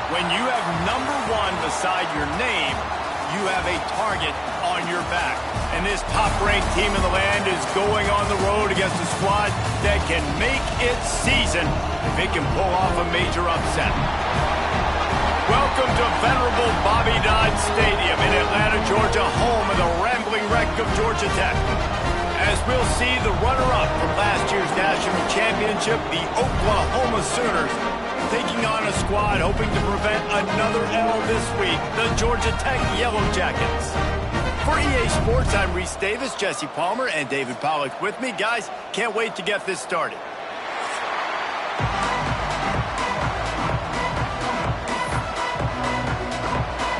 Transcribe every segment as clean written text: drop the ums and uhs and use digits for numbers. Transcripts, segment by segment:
When you have number one beside your name, you have a target on your back. And this top-ranked team in the land is going on the road against a squad that can make its season if it can pull off a major upset. Welcome to venerable Bobby Dodd Stadium in Atlanta, Georgia, home of the rambling wreck of Georgia Tech. As we'll see the runner-up from last year's national championship, the Oklahoma Sooners, taking on a squad hoping to prevent another L this week, the Georgia Tech Yellow Jackets. For EA Sports, I'm Reese Davis, Jesse Palmer, and David Pollack with me. Guys, can't wait to get this started.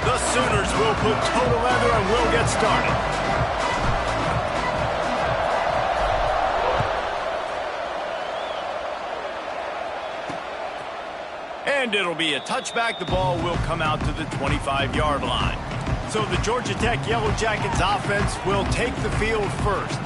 The Sooners will put toe to leather and we'll get started. And it'll be a touchback. The ball will come out to the 25-yard line. So the Georgia Tech Yellow Jackets offense will take the field first.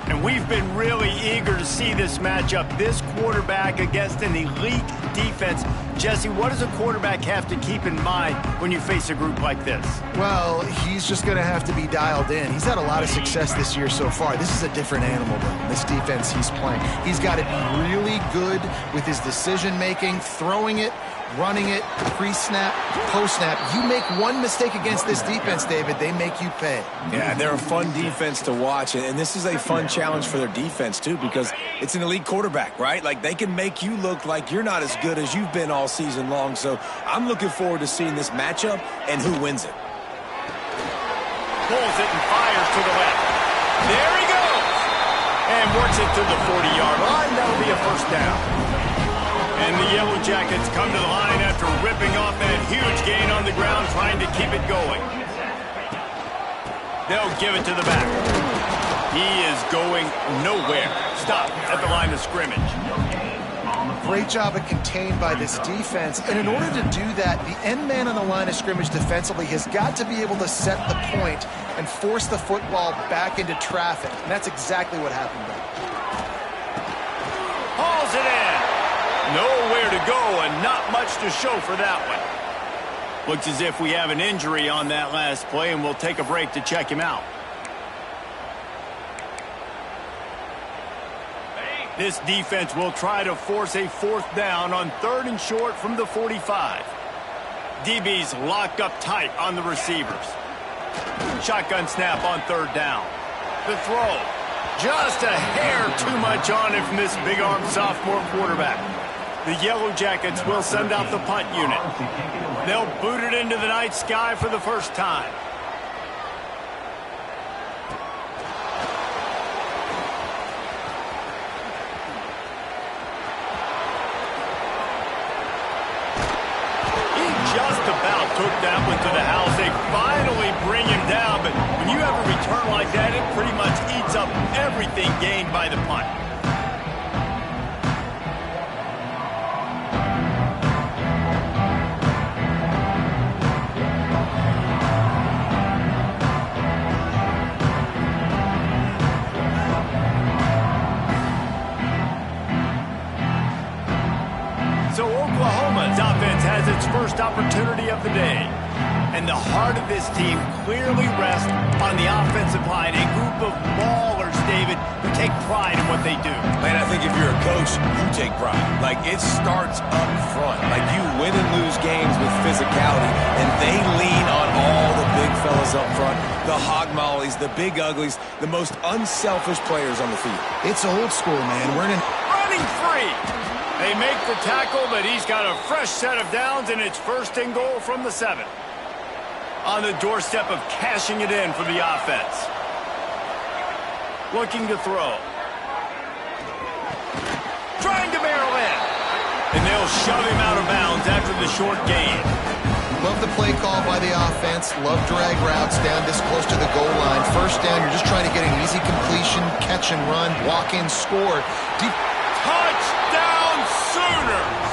And we've been really eager to see this matchup, this quarterback against an elite defense. Jesse, what does a quarterback have to keep in mind when you face a group like this? Well, he's just going to have to be dialed in. He's had a lot of success this year so far. This is a different animal, though, this defense he's playing. He's got to be really good with his decision-making, throwing it, running it, pre-snap, post-snap. You make one mistake against this defense, David, they make you pay. Yeah, they're a fun defense to watch, and this is a fun challenge for their defense, too, because it's an elite quarterback, right? Like, they can make you look like you're not as good as you've been all season long, so I'm looking forward to seeing this matchup and who wins it. Pulls it and fires to the left. There he goes! And works it to the 40-yard line. That'll be a first down. And the Yellow Jackets come to the line after ripping off that huge gain on the ground, trying to keep it going. They'll give it to the back. He is going nowhere. Stop at the line of scrimmage. Great job of contained by this defense. And in order to do that, the end man on the line of scrimmage defensively has got to be able to set the point and force the football back into traffic. And that's exactly what happened there. Hauls it in. Nowhere to go and not much to show for that one. Looks as if we have an injury on that last play, and we'll take a break to check him out. This defense will try to force a 4th down on 3rd and short from the 45. DB's locked up tight on the receivers. Shotgun snap on 3rd down. The throw. Just a hair too much on it from this big-armed sophomore quarterback. The Yellow Jackets will send out the punt unit. They'll boot it into the night sky for the first time. Just about took that one to the house. They finally bring him down, but when you have a return like that, it pretty much eats up everything gained by the punt. So Oklahoma's offense has its first opportunity of the day. And the heart of this team clearly rests on the offensive line, a group of ballers, David, who take pride in what they do. Man, I think if you're a coach, you take pride. Like, it starts up front. Like, you win and lose games with physicality, and they lean on all the big fellas up front, the hog mollies, the big uglies, the most unselfish players on the field. It's old school, man. We're in running free. They make the tackle, but he's got a fresh set of downs, and it's 1st and goal from the 7. On the doorstep of cashing it in for the offense. Looking to throw. Trying to barrel in. And they'll shove him out of bounds after the short gain. Love the play call by the offense. Love drag routes down this close to the goal line. 1st down, you're just trying to get an easy completion, catch and run, walk in, score. Touchdown Sooners!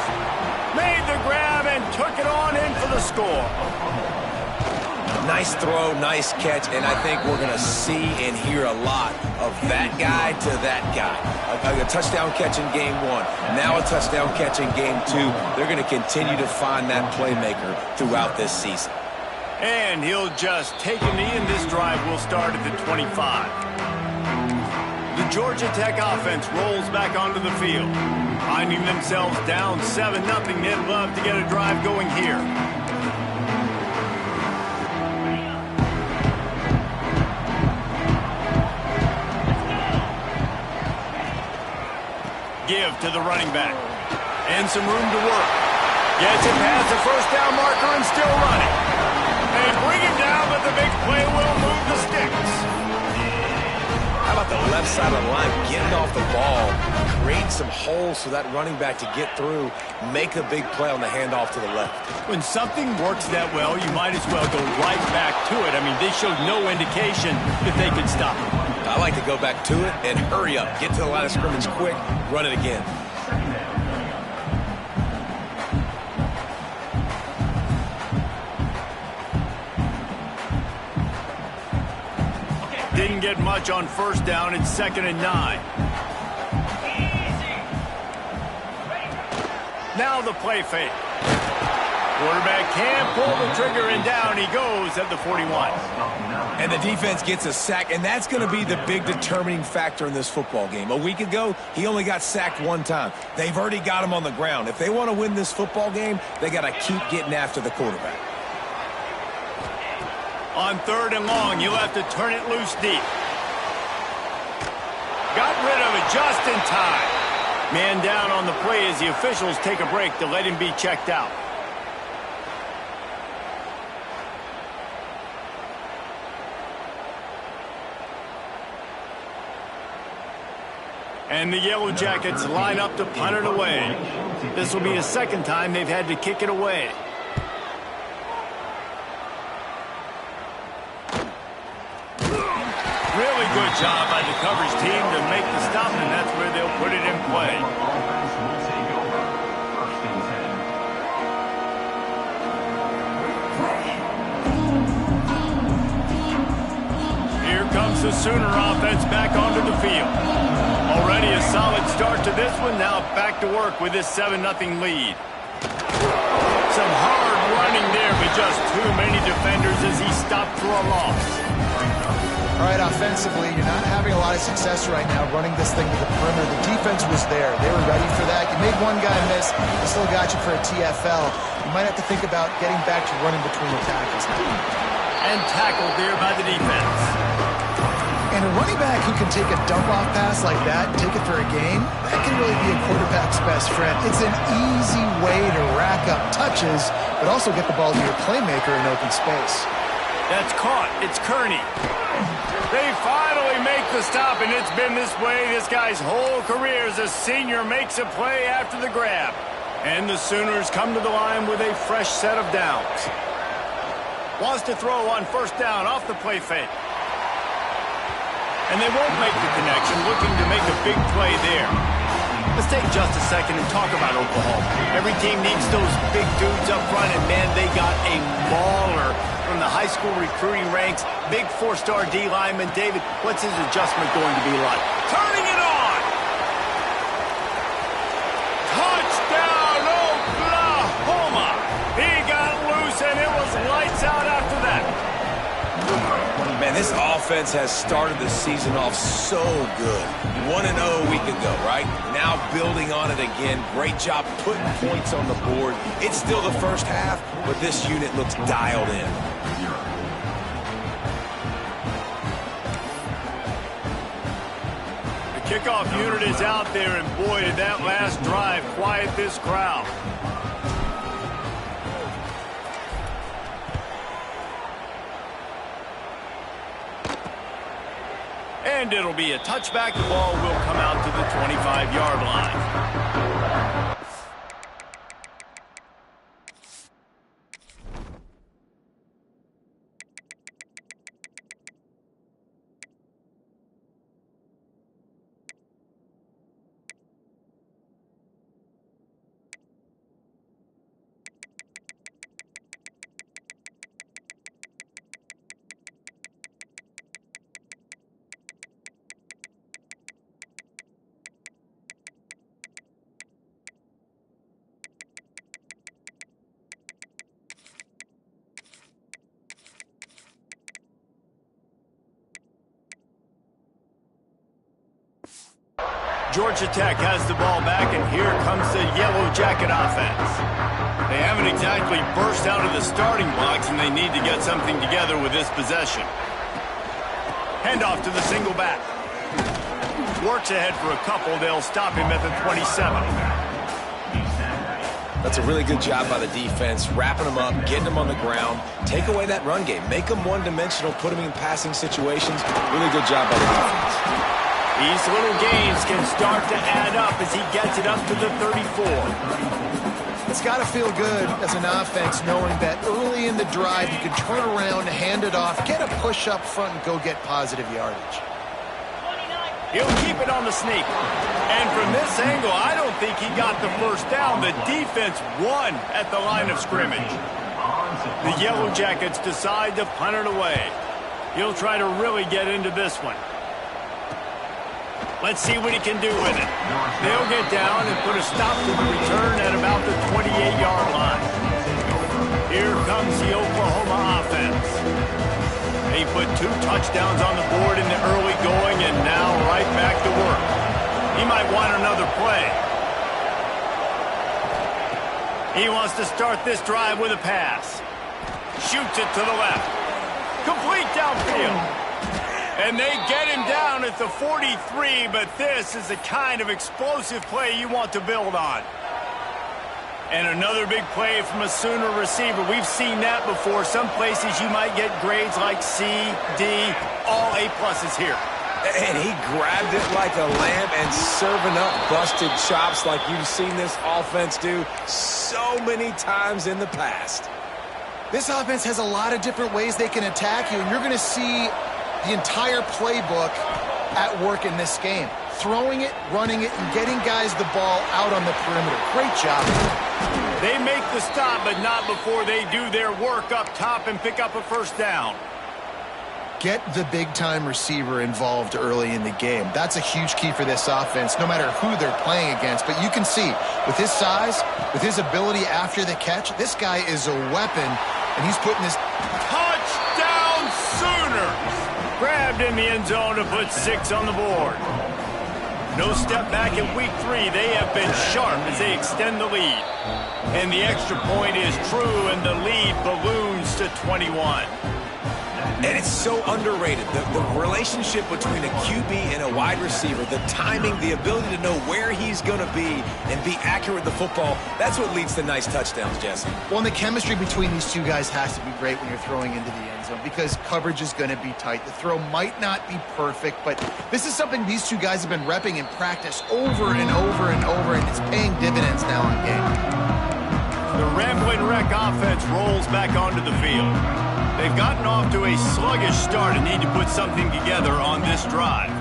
Made the grab and took it on in for the score. Nice throw, nice catch, and I think we're going to see and hear a lot of that guy to that guy. A touchdown catch in game 1, now a touchdown catch in game 2. They're going to continue to find that playmaker throughout this season. And he'll just take a knee, and this drive will start at the 25. The Georgia Tech offense rolls back onto the field. Finding themselves down 7-0, they'd love to get a drive going here. Give to the running back. And some room to work. Gets it past the 1st down marker and still running. They bring him down, but the big play will move the sticks. How about the left side of the line, getting off the ball, create some holes for that running back to get through, make a big play on the handoff to the left. When something works that well, you might as well go right back to it. I mean, they showed no indication that they could stop it. I like to go back to it and hurry up, get to the line of scrimmage quick, run it again. Didn't get much on 1st down. It's 2nd and 9. Now the play fake. Quarterback can't pull the trigger, and down he goes at the 41. And the defense gets a sack, and that's going to be the big determining factor in this football game. A week ago, he only got sacked 1 time. They've already got him on the ground. If they want to win this football game, they got to keep getting after the quarterback. On 3rd and long, you'll have to turn it loose deep. Got rid of it just in time. Man down on the play as the officials take a break to let him be checked out. And the Yellow Jackets line up to punt it away. This will be the 2nd time they've had to kick it away. Really good job by the coverage team to make the stop, and that's where they'll put it in play. gets the Sooner offense back onto the field. Already a solid start to this one. Now back to work with this 7-0 lead. Some hard running there, but just too many defenders as he stopped for a loss. All right, offensively, you're not having a lot of success right now running this thing to the perimeter. The defense was there. They were ready for that. You made one guy miss. They still got you for a TFL. You might have to think about getting back to running between the tackles now. And tackled there by the defense. And a running back who can take a dump-off pass like that and take it for a gain, that can really be a quarterback's best friend. It's an easy way to rack up touches, but also get the ball to your playmaker in open space. That's caught. It's Kearney. They finally make the stop, and it's been this way this guy's whole career as a senior makes a play after the grab. And the Sooners come to the line with a fresh set of downs. Wants to throw on first down off the play fake. And they won't make the connection, looking to make a big play there. Let's take just a second and talk about Oklahoma. Every team needs those big dudes up front, and man, they got a mauler from the high school recruiting ranks. Big 4-star D lineman. David, what's his adjustment going to be like? Turning it on! Touchdown, Oklahoma! He got loose, and it was lights out after that. Man, this offense has started the season off so good. 1-0 a week ago, right? Now building on it again. Great job putting points on the board. It's still the first half, but this unit looks dialed in. The kickoff unit is out there, and boy, did that last drive quiet this crowd. And it'll be a touchback. The ball will come out to the 25-yard line. Georgia Tech has the ball back, and here comes the Yellow Jacket offense. They haven't exactly burst out of the starting blocks, and they need to get something together with this possession. Handoff to the single back. Works ahead for a couple. They'll stop him at the 27. That's a really good job by the defense, wrapping them up, getting them on the ground, take away that run game, make them one-dimensional, put them in passing situations. Really good job by the defense. These little gains can start to add up as he gets it up to the 34. It's got to feel good as an offense knowing that early in the drive you can turn around, hand it off, get a push up front, and go get positive yardage. He'll keep it on the sneak. And from this angle, I don't think he got the first down. The defense won at the line of scrimmage. The Yellow Jackets decide to punt it away. He'll try to really get into this one. Let's see what he can do with it. They'll get down and put a stop to the return at about the 28-yard line. Here comes the Oklahoma offense. They put 2 touchdowns on the board in the early going, and now right back to work. He might want another play. He wants to start this drive with a pass. Shoots it to the left. Complete downfield. And they get him down at the 43, but this is the kind of explosive play you want to build on. And another big play from a Sooner receiver. We've seen that before. Some places you might get grades like C, D, all A-pluses here. And he grabbed it like a lamb and serving up busted chops like you've seen this offense do so many times in the past. This offense has a lot of different ways they can attack you, and you're going to see the entire playbook at work in this game. Throwing it, running it, and getting guys the ball out on the perimeter. Great job. They make the stop, but not before they do their work up top and pick up a first down. get the big-time receiver involved early in the game. That's a huge key for this offense, no matter who they're playing against. But you can see, with his size, with his ability after the catch, this guy is a weapon, and he's putting this... Touchdown Sooners! Grabbed in the end zone to put 6 on the board. No step back in week 3. They have been sharp as they extend the lead. And the extra point is true, and the lead balloons to 21. And it's so underrated. The relationship between a QB and a wide receiver, the timing, the ability to know where he's going to be and be accurate with the football, that's what leads to nice touchdowns, Jesse. Well, and the chemistry between these two guys has to be great when you're throwing into the end zone because coverage is going to be tight. The throw might not be perfect, but this is something these two guys have been repping in practice over and over and over, and it's paying dividends now in game. The Ramblin' Wreck offense rolls back onto the field. They've gotten off to a sluggish start and need to put something together on this drive.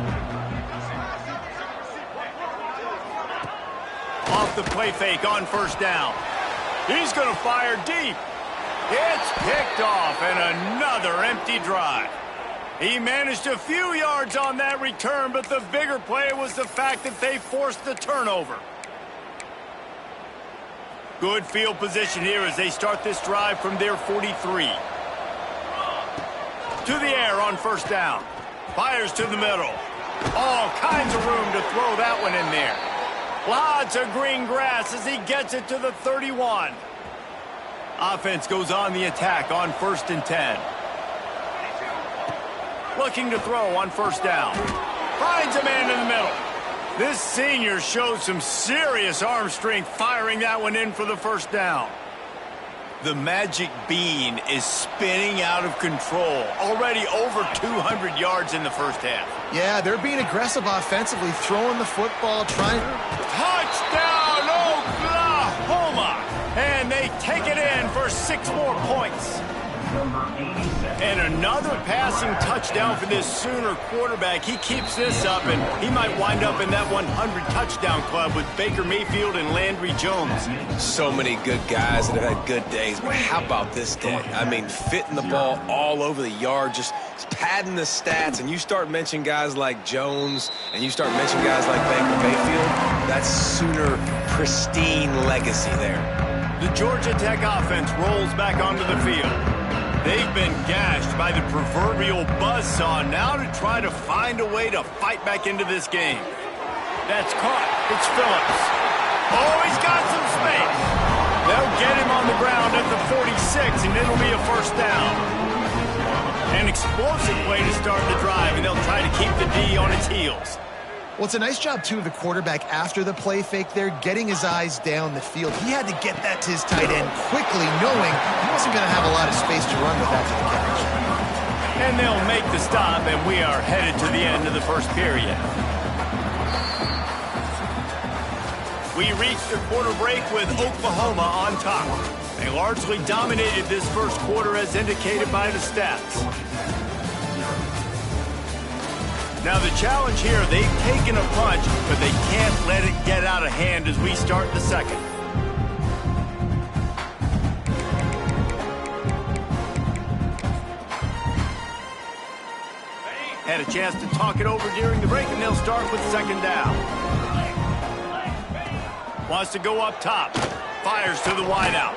Off the play fake on first down. He's going to fire deep. It's picked off and another empty drive. He managed a few yards on that return, but the bigger play was the fact that they forced the turnover. Good field position here as they start this drive from their 43. To the air on first down. Fires to the middle. All kinds of room to throw that one in there. Lots of green grass as he gets it to the 31. Offense goes on the attack on 1st and 10. Looking to throw on first down. Finds a man in the middle. This senior shows some serious arm strength firing that one in for the first down. The magic bean is spinning out of control. Already over 200 yards in the first half. Yeah, they're being aggressive offensively, throwing the football, trying... Touchdown, Oklahoma! And they take it in for 6 more points. And another passing touchdown for this Sooner quarterback. He keeps this up, and he might wind up in that 100 touchdown club with Baker Mayfield and Landry Jones. So many good guys that have had good days, but how about this day? I mean, fitting the ball all over the yard, just padding the stats, and you start mentioning guys like Jones, and you start mentioning guys like Baker Mayfield, that's Sooner pristine legacy there. The Georgia Tech offense rolls back onto the field. They've been gashed by the proverbial buzzsaw now to try to find a way to fight back into this game. That's caught. It's Phillips. Oh, he's got some space. They'll get him on the ground at the 46, and it'll be a first down. An explosive play to start the drive, and they'll try to keep the D on its heels. Well, it's a nice job, too, of the quarterback after the play fake there, getting his eyes down the field. He had to get that to his tight end quickly, knowing he wasn't going to have a lot of space to run with after the catch. And they'll make the stop, and we are headed to the end of the first period. We reached the quarter break with Oklahoma on top. They largely dominated this first quarter as indicated by the stats. Now the challenge here, they've taken a punch, but they can't let it get out of hand as we start the second. Had a chance to talk it over during the break, and they'll start with second down. Wants to go up top. Fires to the wideout.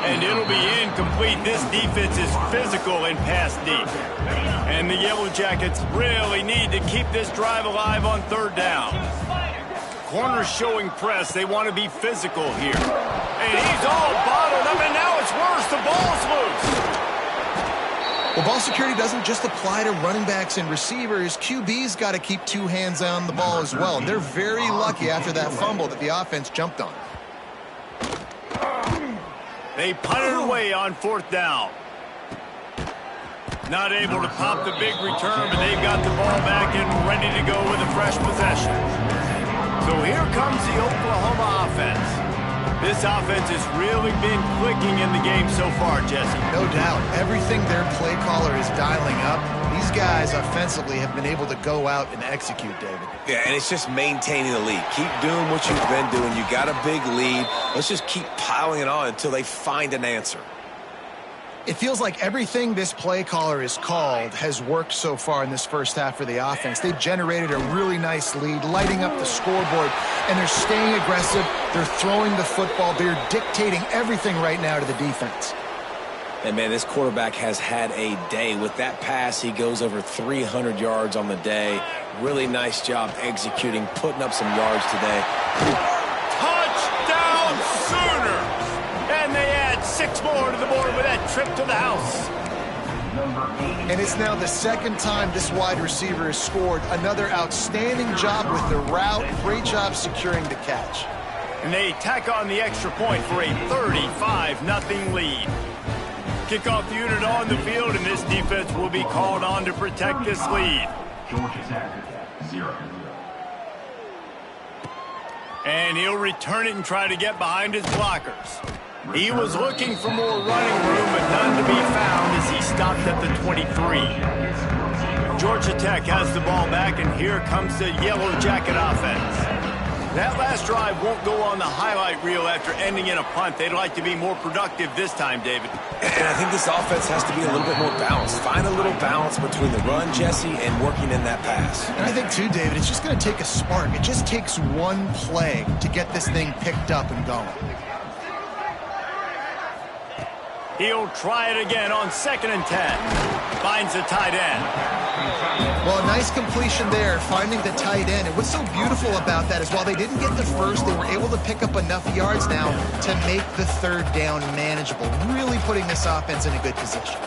And it'll be incomplete. This defense is physical and pass deep. And the Yellow Jackets really need to keep this drive alive on third down. Corners showing press. They want to be physical here. And he's all bottled up, and now it's worse. The ball's loose. Well, ball security doesn't just apply to running backs and receivers. QB's got to keep 2 hands on the ball as well. And they're very lucky after that fumble that the offense jumped on. They punt it away on fourth down. Not able to pop the big return, but they've got the ball back and ready to go with a fresh possession. So here comes the Oklahoma offense. This offense has really been clicking in the game so far, Jesse. No doubt. Everything their play caller is dialing up, these guys offensively have been able to go out and execute, David. Yeah, and it's just maintaining the lead. Keep doing what you've been doing. You got a big lead. Let's just keep piling it on until they find an answer. It feels like everything this play caller has called has worked so far in this first half for the offense. They've generated a really nice lead, lighting up the scoreboard, and they're staying aggressive. They're throwing the football. They're dictating everything right now to the defense. And, man, this quarterback has had a day. With that pass, he goes over 300 yards on the day. Really nice job executing, putting up some yards today. Touchdown Sooners! And they add 6 more to the board with that trip to the house. And it's now the second time this wide receiver has scored. Another outstanding job with the route. Great job securing the catch. And they tack on the extra point for a 35-0 lead. Kickoff unit on the field, and this defense will be called on to protect this lead. And he'll return it and try to get behind his blockers. He was looking for more running room, but none to be found as he stopped at the 23. Georgia Tech has the ball back, and here comes the Yellow Jacket offense. That last drive won't go on the highlight reel after ending in a punt. They'd like to be more productive this time, David. And I think this offense has to be a little bit more balanced. Find a little balance between the run, Jesse, and working in that pass. And I think, too, David, it's just going to take a spark. It just takes one play to get this thing picked up and going. He'll try it again on 2nd and 10. Finds the tight end. Well, a nice completion there, finding the tight end. And what's so beautiful about that is while they didn't get the first, they were able to pick up enough yards now to make the 3rd down manageable, really putting this offense in a good position.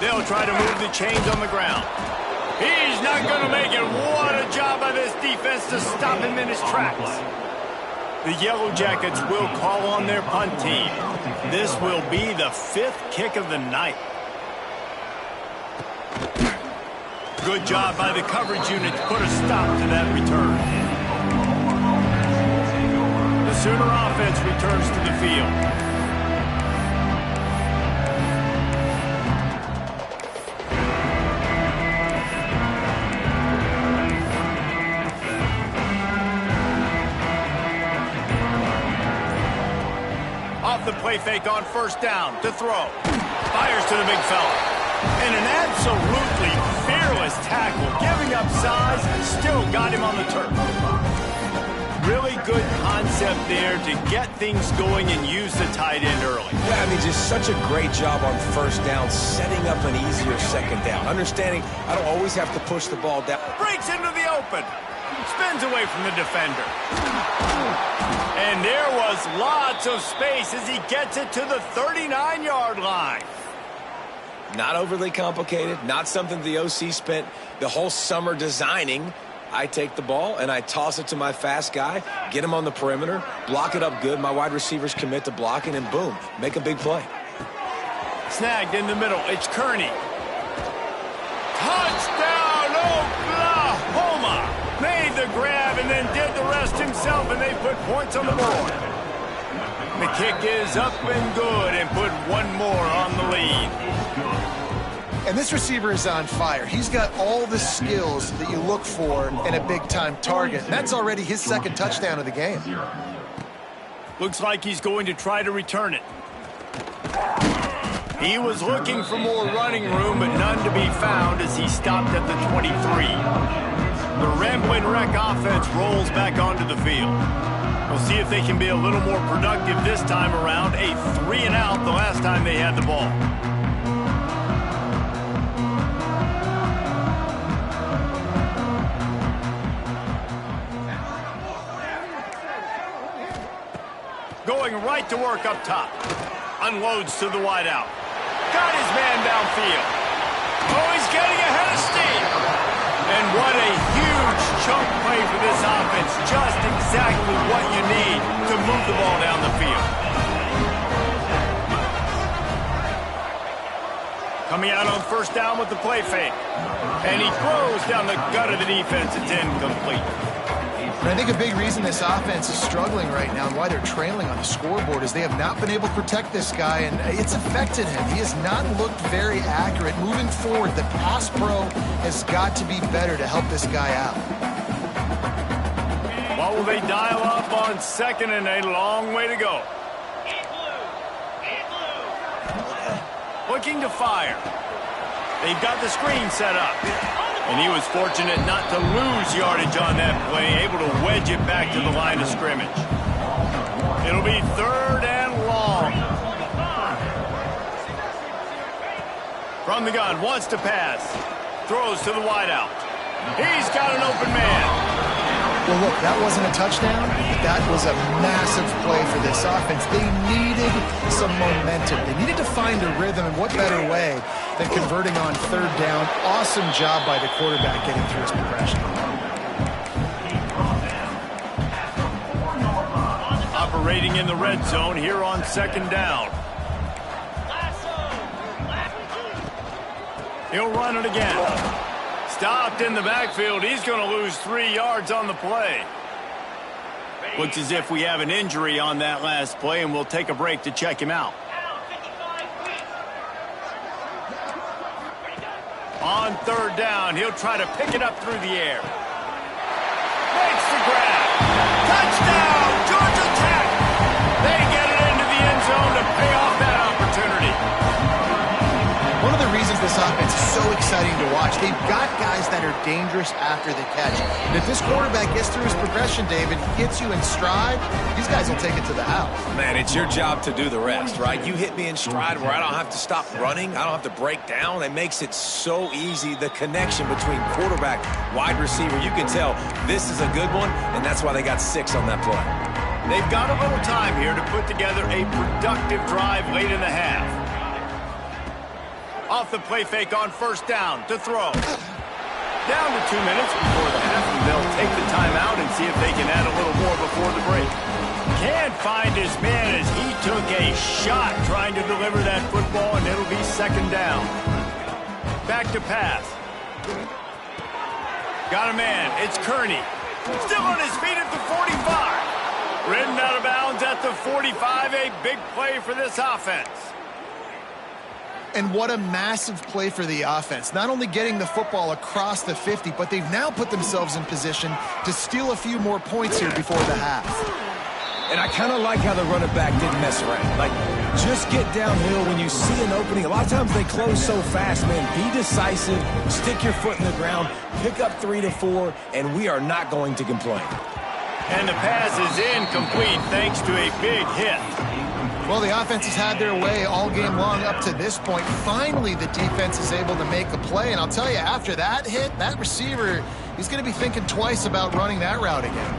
They'll try to move the chains on the ground. He's not going to make it. What a job by this defense to stop him in his tracks. The Yellow Jackets will call on their punt team. This will be the 5th kick of the night. Good job by the coverage unit to put a stop to that return. The Sooner offense returns to the field. Off the play fake on 1st down to throw. Fires to the big fella. And an absolutely fearless tackle, giving up size, still got him on the turf. Really good concept there to get things going and use the tight end early. Yeah, I mean, just such a great job on 1st down, setting up an easier 2nd down. Understanding I don't always have to push the ball down. Breaks into the open. Spins away from the defender. And there was lots of space as he gets it to the 39-yard line. Not overly complicated, not something the OC spent the whole summer designing. I take the ball and I toss it to my fast guy, get him on the perimeter, block it up good. My wide receivers commit to blocking, and boom, make a big play. Snagged in the middle. It's Kearney. Touchdown, Oklahoma! Made the grab and then did the rest himself, and they put points on the board. The kick is up and good, and put one more on the lead. And this receiver is on fire. He's got all the skills that you look for in a big-time target. And that's already his 2nd touchdown of the game. Looks like he's going to try to return it. He was looking for more running room, but none to be found as he stopped at the 23. The Ramblin' Wreck offense rolls back onto the field. We'll see if they can be a little more productive this time around. A 3-and-out the last time they had the ball. Going right to work up top. Unloads to the wideout. Got his man downfield. Oh, he's getting ahead of steam. And what a huge chunk play for this offense. Just exactly what you need to move the ball down the field. Coming out on 1st down with the play fake. And he throws down the gut of the defense. It's incomplete. And I think a big reason this offense is struggling right now and why they're trailing on the scoreboard is they have not been able to protect this guy, and it's affected him. He has not looked very accurate. Moving forward, the pass pro has got to be better to help this guy out. What will they dial up on 2nd and a long way to go? Looking to fire. They've got the screen set up. And he was fortunate not to lose yardage on that play, able to wedge it back to the line of scrimmage. It'll be 3rd and long. From the gun, wants to pass. Throws to the wideout. He's got an open man. Well, look, that wasn't a touchdown. That was a massive play for this offense. They needed some momentum. They needed to find a rhythm, and what better way than converting on 3rd down. Awesome job by the quarterback getting through his progression. Operating in the red zone here on 2nd down. He'll run it again. Stopped in the backfield. He's going to lose 3 yards on the play. Looks as if we have an injury on that last play, and we'll take a break to check him out. On 3rd down, he'll try to pick it up through the air. Makes the grab. Touchdown, Georgia Tech. They get it into the end zone to pay off that opportunity. One of the reasons this offense is so exciting to watch, they've got guys that are dangerous after the catch. And if this quarterback gets through his progression, David, gets you in stride, these guys will take it to the house. Man, it's your job to do the rest, right? You hit me in stride where I don't have to stop running. I don't have to break down. It makes it so easy. The connection between quarterback, wide receiver, you can tell this is a good one, and that's why they got 6 on that play. They've got a little time here to put together a productive drive late in the half. Off the play fake on 1st down to throw. Down to 2 minutes before the half, and they'll take the timeout and see if they can add a little more before the break. Can't find his man as he took a shot trying to deliver that football, and it'll be 2nd down. Back to pass. Got a man. It's Kearney. Still on his feet at the 45. Ridden out of bounds at the 45. A big play for this offense. And what a massive play for the offense. Not only getting the football across the 50, but they've now put themselves in position to steal a few more points here before the half. And I kind of like how the running back didn't mess around. Like, just get downhill when you see an opening. A lot of times they close so fast, man. Be decisive, stick your foot in the ground, pick up 3 to 4, and we are not going to complain. And the pass is incomplete thanks to a big hit. Well, the offense has had their way all game long up to this point. Finally, the defense is able to make a play. And I'll tell you, after that hit, that receiver, he's going to be thinking twice about running that route again.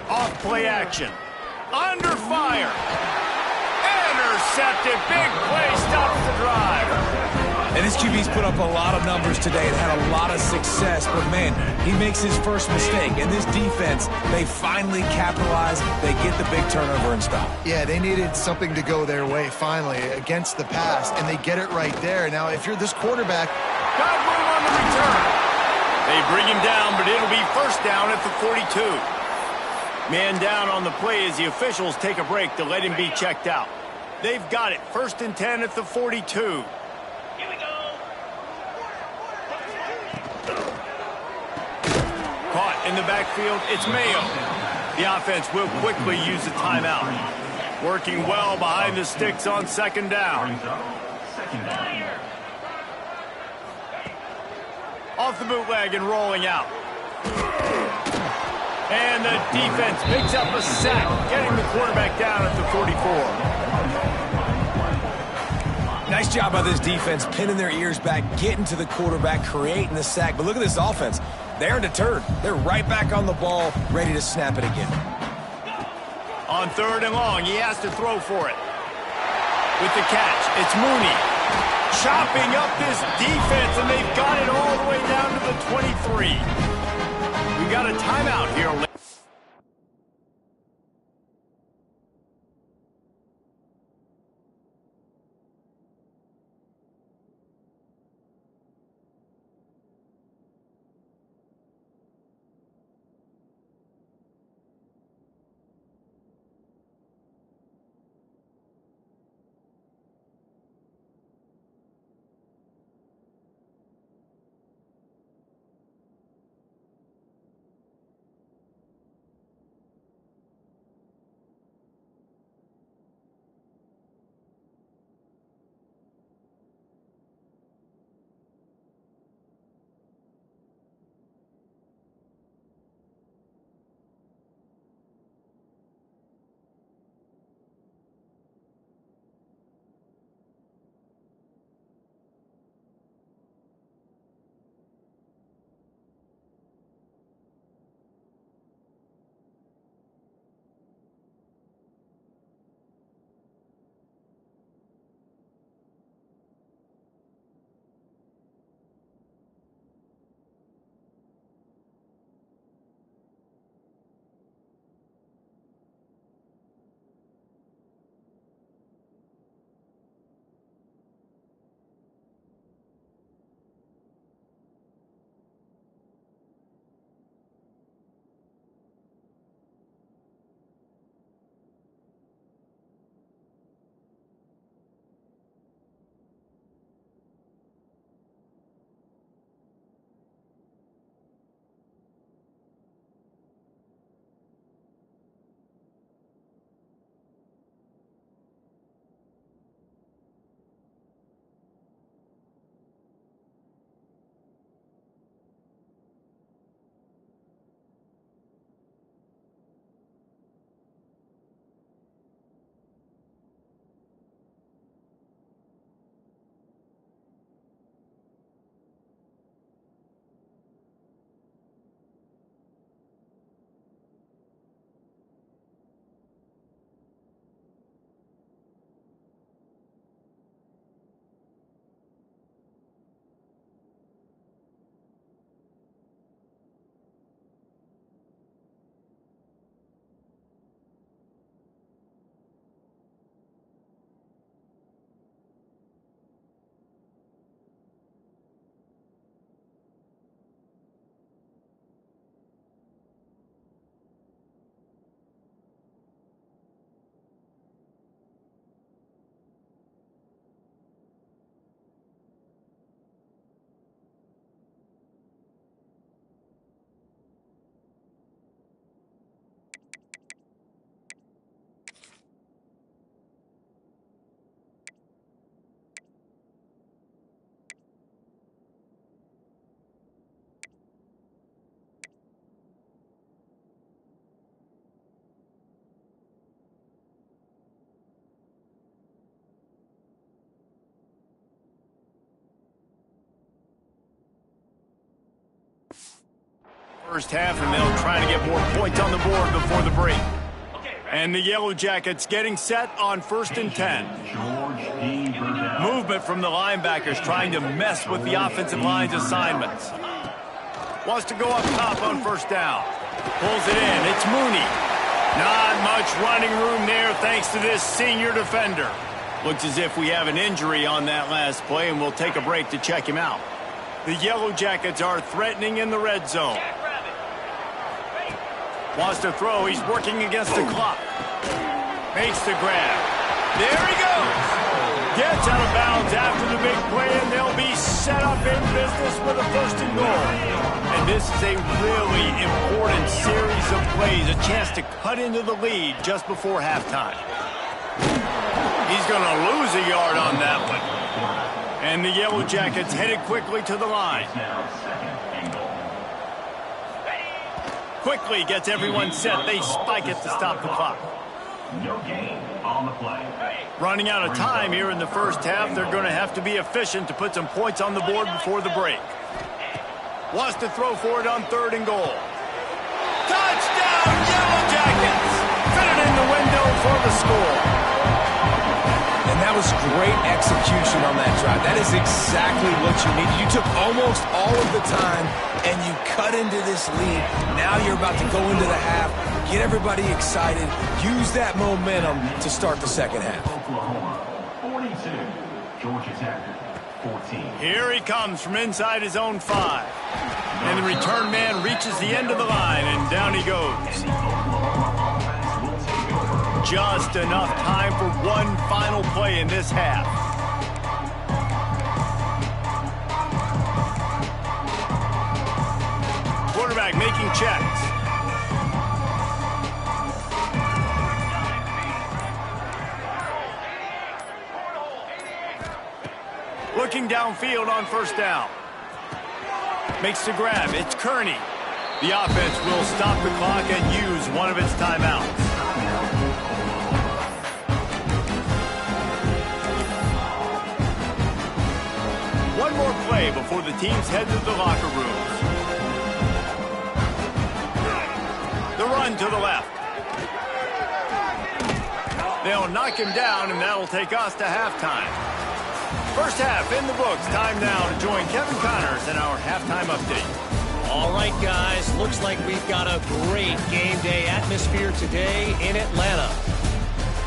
Off play action. Under fire. Intercepted. Big play stops the drive. And this QB's put up a lot of numbers today and had a lot of success. But, man, he makes his first mistake. And this defense, they finally capitalize. They get the big turnover and stop. Yeah, they needed something to go their way, finally, against the pass. And they get it right there. Now, if you're this quarterback... Got room on the return. They bring him down, but it'll be 1st down at the 42. Man down on the play as the officials take a break to let him be checked out. They've got it. 1st and 10 at the 42. Caught in the backfield, it's Mayo. The offense will quickly use the timeout. Working well behind the sticks on 2nd down. Off the bootleg and rolling out. And the defense picks up a sack, getting the quarterback down at the 44. Nice job by this defense, pinning their ears back, getting to the quarterback, creating the sack. But look at this offense. They're deterred. They're right back on the ball, ready to snap it again. On 3rd and long, he has to throw for it. With the catch, it's Mooney. Chopping up this defense, and they've got it all the way down to the 23. We got a timeout here. First half, and they'll try to get more points on the board before the break. And the Yellow Jackets getting set on 1st and 10. Movement from the linebackers trying to mess with the offensive line's assignments. Wants to go up top on 1st down. Pulls it in. It's Mooney. Not much running room there thanks to this senior defender. Looks as if we have an injury on that last play, and we'll take a break to check him out. The Yellow Jackets are threatening in the red zone. Wants to throw. He's working against the clock. Makes the grab. There he goes. Gets out of bounds after the big play, and they'll be set up in business with a 1st and goal. And this is a really important series of plays, a chance to cut into the lead just before halftime. He's going to lose a yard on that one. And the Yellow Jackets headed quickly to the line. Quickly gets everyone set. They spike it to stop the clock. No gain on the play. Running out of time here in the first half. They're going to have to be efficient to put some points on the board before the break. Wants to throw for it on 3rd and goal. Touchdown, Yellow Jackets! Fit it in the window for the score. And that was great execution on that drive. That is exactly what you needed. You took almost all of the time, and you cut into this lead. Now you're about to go into the half, get everybody excited, use that momentum to start the second half. Oklahoma, 42. Georgia Tech, 14. Here he comes from inside his own 5. And the return man reaches the end of the line, and down he goes. Just enough time for one final play in this half. Quarterback making checks. Looking downfield on 1st down. Makes the grab. It's Kearney. The offense will stop the clock and use one of its timeouts. One more play before the teams head to the locker rooms. The run to the left. They'll knock him down, and that'll take us to halftime. First half in the books. Time now to join Kevin Connors in our halftime update. All right, guys. Looks like we've got a great game day atmosphere today in Atlanta.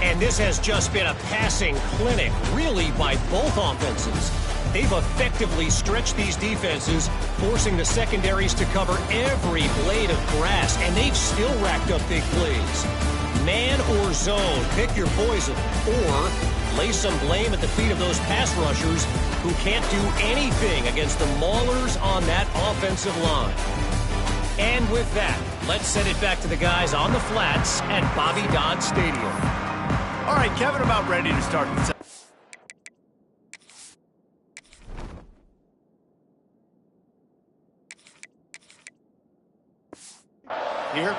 And this has just been a passing clinic, really, by both offenses. They've effectively stretched these defenses, forcing the secondaries to cover every blade of grass, and they've still racked up big plays. Man or zone, pick your poison, or lay some blame at the feet of those pass rushers who can't do anything against the maulers on that offensive line. And with that, let's send it back to the guys on the flats at Bobby Dodd Stadium. All right, Kevin, about ready to start the second. Here,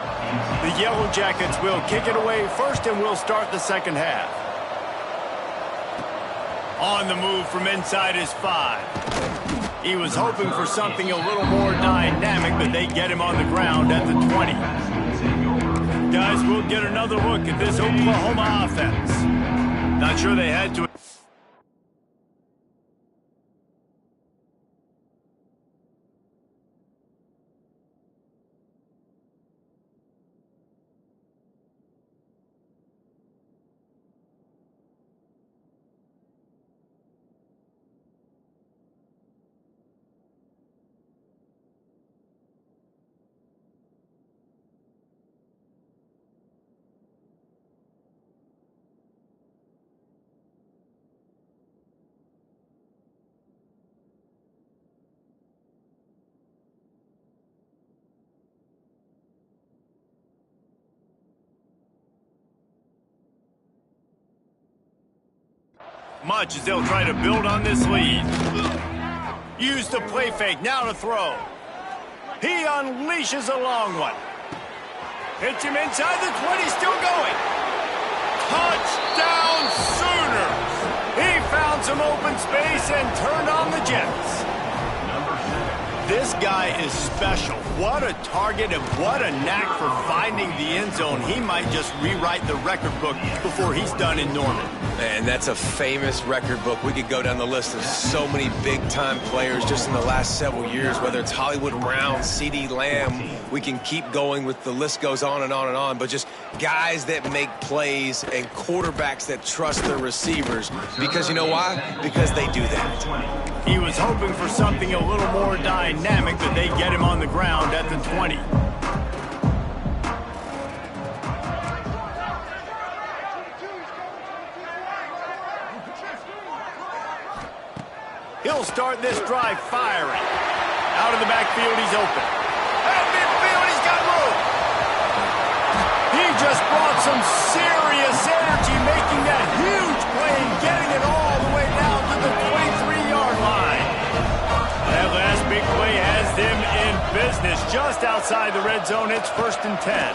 the Yellow Jackets will kick it away first, and we'll start the second half. On the move from inside his 5. He was hoping for something a little more dynamic, but they get him on the ground at the 20. Guys, we'll get another look at this Oklahoma offense. Not sure they had to. Much as they'll try to build on this lead. Use the play fake, now to throw. He unleashes a long one. Hits him inside the 20, still going. Touchdown Sooners! He found some open space and turned on the Jets. This guy is special. What a target and what a knack for finding the end zone. He might just rewrite the record book before he's done in Norman. And that's a famous record book. We could go down the list of so many big-time players just in the last several years, whether it's Hollywood Brown, CeeDee Lamb. We can keep going with the list goes on and on and on, but just guys that make plays and quarterbacks that trust their receivers. Because you know why? Because they do that. He was hoping for something a little more dynamic, but they get him on the ground at the 20. He'll start this drive firing. Out of the backfield, he's open. At midfield, he's got room. He just brought some serious energy, making that huge play and getting it all the way down to the 23-yard line. That last big play has them in business. Just outside the red zone, it's 1st and 10.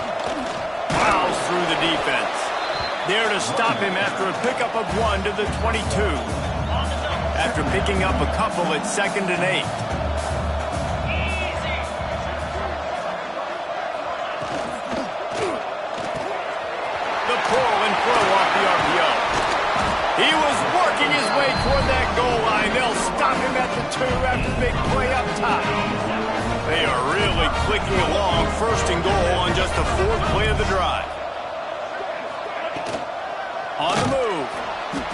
Plows through the defense. There to stop him after a pickup of 1 to the 22. After picking up a couple at 2nd and 8. The pull and throw off the RPO. He was working his way toward that goal line. They'll stop him at the 2 after the big play up top. They are really clicking along. 1st and goal on just the 4th play of the drive. On the move.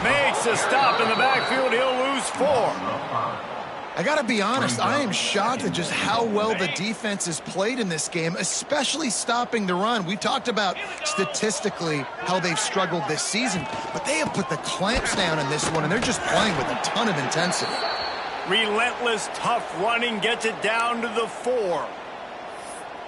Makes a stop in the backfield. He'll lose 4. I got to be honest, I am shocked at just how well the defense has played in this game, especially stopping the run. We talked about statistically how they've struggled this season, but they have put the clamps down in this one, and they're just playing with a ton of intensity. Relentless, tough running gets it down to the 4.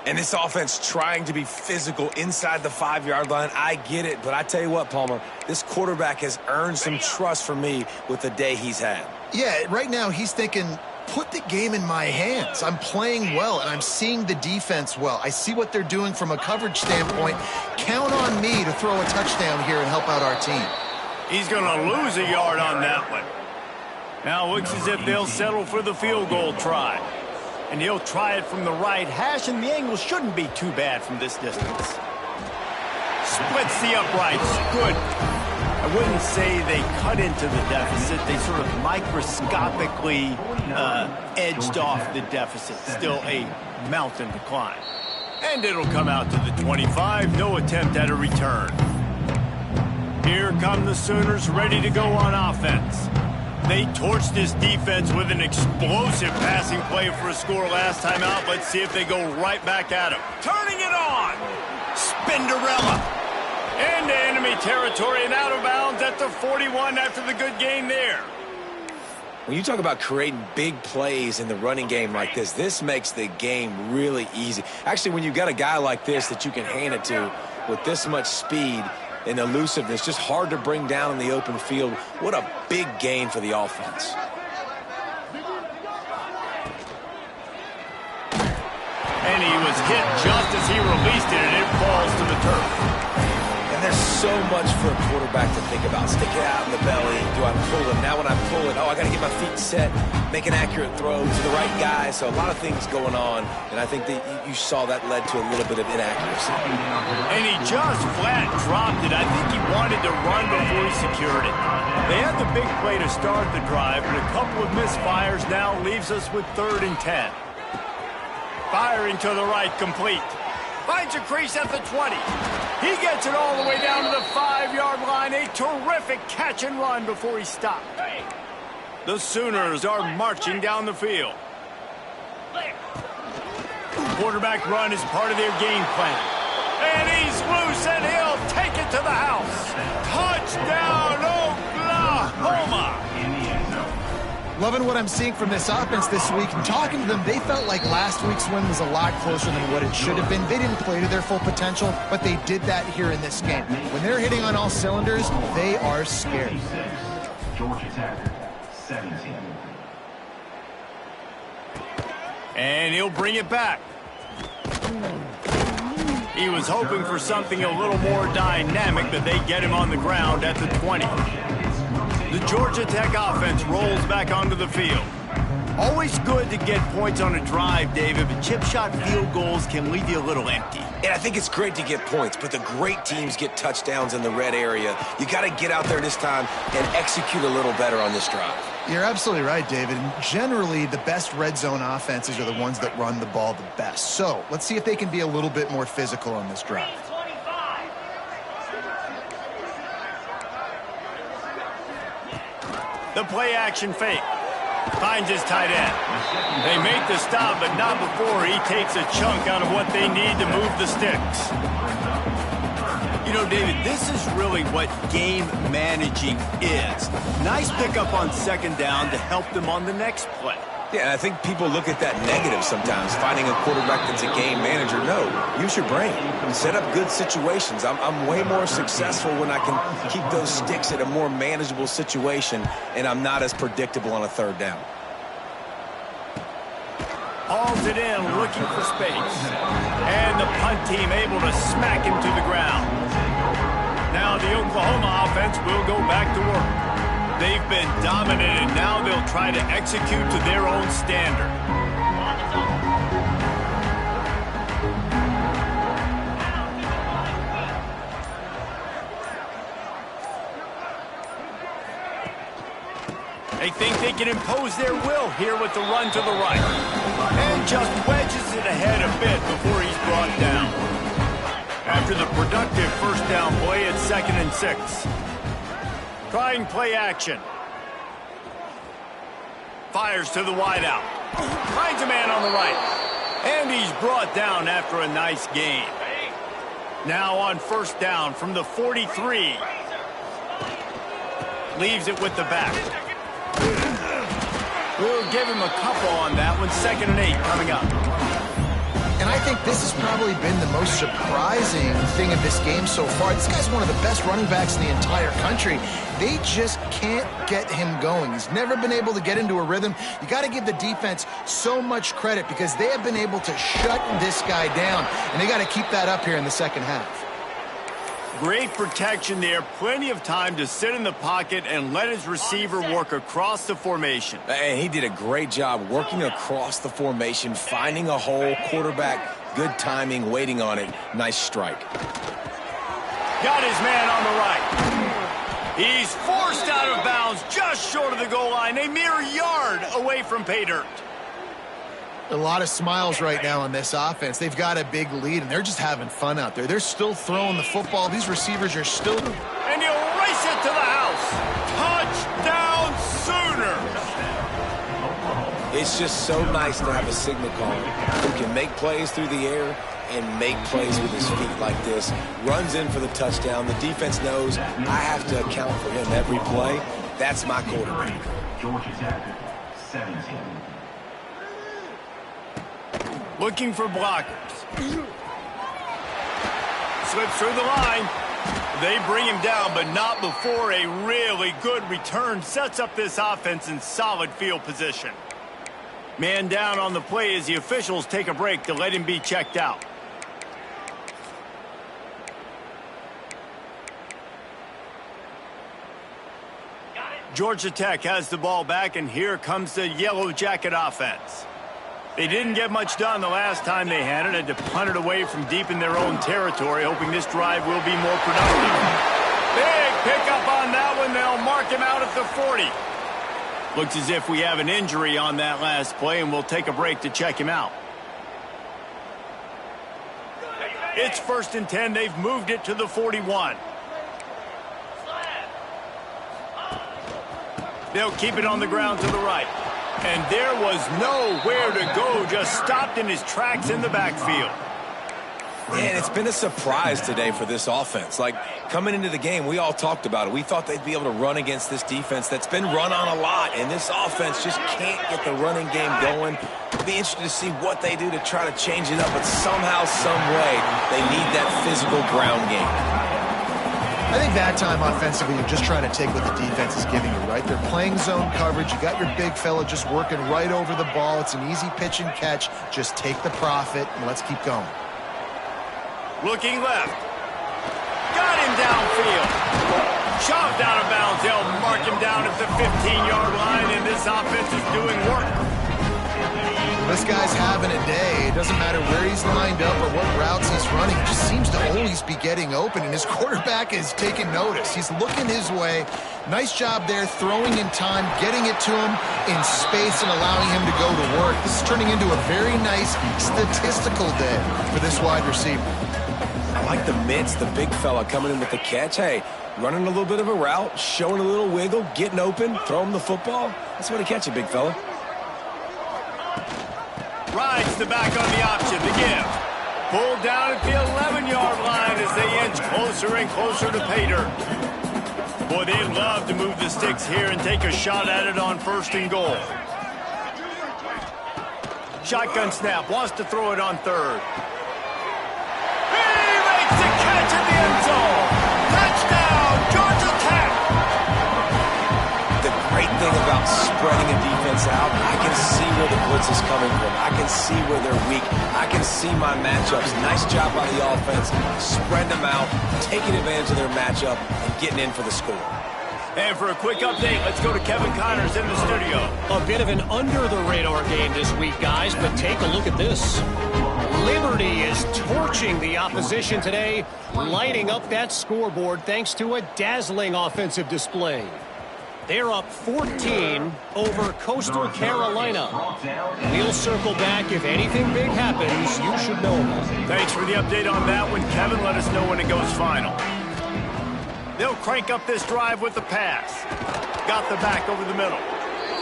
And this offense trying to be physical inside the 5-yard line. I get it, but I tell you what, Palmer, this quarterback has earned some trust from me with the day he's had. Yeah, right now he's thinking, put the game in my hands. I'm playing well, and I'm seeing the defense well. I see what they're doing from a coverage standpoint. Count on me to throw a touchdown here and help out our team. He's going to lose a yard on that one. Now looks as if they'll settle for the field goal try. And he'll try it from the right hash, and the angle shouldn't be too bad from this distance. Splits the uprights. Good. I wouldn't say they cut into the deficit. They sort of microscopically edged off the deficit. Still a mountain to climb. And it'll come out to the 25. No attempt at a return. Here come the Sooners ready to go on offense. They torched this defense with an explosive passing play for a score last time out. Let's see if they go right back at him. Turning it on. Spinderella. Into enemy territory and out of bounds at the 41 after the good gain there. When you talk about creating big plays in the running game like this, this makes the game really easy. Actually, when you got a guy like this that you can hand it to with this much speed and elusiveness, just hard to bring down in the open field. What a big gain for the offense. And he was hit just as he released it, and it falls to the turf. And there's so much for a quarterback to think about. Stick it out in the belly. Do I pull it? Now when I pull it, I got to get my feet set, make an accurate throw to the right guy. So a lot of things going on, and I think that you saw that led to a little bit of inaccuracy. And he just flat dropped it. I think he wanted to run before he secured it. They had the big play to start the drive, but a couple of misfires now leaves us with 3rd and 10. Firing to the right, complete. Finds a crease at the 20. He gets it all the way down to the 5-yard line. A terrific catch and run before he stopped. The Sooners are marching down the field. Quarterback run is part of their game plan. And he's loose, and he'll take it to the house. Touchdown, Oklahoma! Loving what I'm seeing from this offense this week. And talking to them, they felt like last week's win was a lot closer than what it should have been. They didn't play to their full potential, but they did that here in this game. When they're hitting on all cylinders, they are scared. Georgia Tech, 17. And he'll bring it back. He was hoping for something a little more dynamic, but they get him on the ground at the 20. The Georgia Tech offense rolls back onto the field. Always good to get points on a drive, David, but chip shot field goals can leave you a little empty. And I think it's great to get points, but the great teams get touchdowns in the red area. You got to get out there this time and execute a little better on this drive. You're absolutely right, David. Generally, the best red zone offenses are the ones that run the ball the best. So let's see if they can be a little bit more physical on this drive. The play action fake. Finds his tight end. They make the stop, but not before he takes a chunk out of what they need to move the sticks. You know, David, this is really what game managing is. Nice pickup on second down to help them on the next play. Yeah, and I think people look at that negative sometimes, finding a quarterback that's a game manager. No, use your brain. Set up good situations. I'm way more successful when I can keep those sticks at a more manageable situation, and I'm not as predictable on a third down. Hauls it in, looking for space. And the punt team able to smack him to the ground. Now the Oklahoma offense will go back to work. They've been dominant, and now they'll try to execute to their own standard. They think they can impose their will here with the run to the right. And just wedges it ahead a bit before he's brought down. After the productive first down play, it's 2nd and 6. Trying play action. Fires to the wideout. Finds a man on the right. And he's brought down after a nice gain. Now on first down from the 43. Leaves it with the back. We'll give him a couple on that one. 2nd and 8 coming up. And I think this has probably been the most surprising thing of this game so far. This guy's one of the best running backs in the entire country. They just can't get him going. He's never been able to get into a rhythm. You got to give the defense so much credit because they have been able to shut this guy down, and they got to keep that up here in the second half. Great protection there. Plenty of time to sit in the pocket and let his receiver work across the formation. And he did a great job working across the formation, finding a hole, quarterback, good timing, waiting on it. Nice strike. Got his man on the right. He's forced out of bounds just short of the goal line, a mere yard away from pay dirt. A lot of smiles right now on this offense. They've got a big lead, and they're just having fun out there. They're still throwing the football. These receivers are still... And he'll race it to the house. Touchdown Sooners. It's just so nice to have a signal caller who can make plays through the air and make plays with his feet like this. Runs in for the touchdown. The defense knows I have to account for him every play. That's my quarterback. Georgia Tech, 17. Looking for blockers. Slips through the line. They bring him down, but not before a really good return sets up this offense in solid field position. Man down on the play as the officials take a break to let him be checked out. Georgia Tech has the ball back, and here comes the Yellow Jacket offense. They didn't get much done the last time they had it. Had to punt it away from deep in their own territory, hoping this drive will be more productive. Big pickup on that one. They'll mark him out at the 40. Looks as if we have an injury on that last play, and we'll take a break to check him out. It's 1st and 10. They've moved it to the 41. They'll keep it on the ground to the right. And there was nowhere to go, just stopped in his tracks in the backfield. Man, it's been a surprise today for this offense. Like, coming into the game, we all talked about it. We thought they'd be able to run against this defense that's been run on a lot, and this offense just can't get the running game going. It'll be interesting to see what they do to try to change it up, but somehow, some way, they need that physical ground game. I think that time offensively, you're just trying to take what the defense is giving you, right? They're playing zone coverage. You got your big fella just working right over the ball. It's an easy pitch and catch. Just take the profit, and let's keep going. Looking left. Got him downfield. Shoved out of bounds. They'll mark him down at the 15-yard line, and this offense is doing work. This guy's having a day. It doesn't matter where he's lined up or what routes he's running. He just seems to always be getting open, and his quarterback is taking notice. He's looking his way. Nice job there, throwing in time, getting it to him in space and allowing him to go to work. This is turning into a very nice statistical day for this wide receiver. I like the mitts, the big fella coming in with the catch. Hey, running a little bit of a route, showing a little wiggle, getting open, throw him the football. That's what to catch it, big fella. Rides the back on the option, the give. Pulled down at the 11-yard line as they inch closer and closer to pay dirt. Boy, they'd love to move the sticks here and take a shot at it on 1st and goal. Shotgun snap, wants to throw it on 3rd. He makes the catch at the end zone. Touchdown, Georgia Tech. The great thing about spreading a defense out, I can see where the blitz is coming from. I can see where they're weak. I can see my matchups. Nice job by the offense, spreading them out, taking advantage of their matchup, and getting in for the score. And for a quick update, let's go to Kevin Connors in the studio. A bit of an under-the-radar game this week, guys, but take a look at this. Liberty is torching the opposition today, lighting up that scoreboard thanks to a dazzling offensive display. They're up 14 over Coastal Carolina. We'll circle back. If anything big happens, you should know about it. Thanks for the update on that one, Kevin. Let us know when it goes final. They'll crank up this drive with the pass. Got the back over the middle.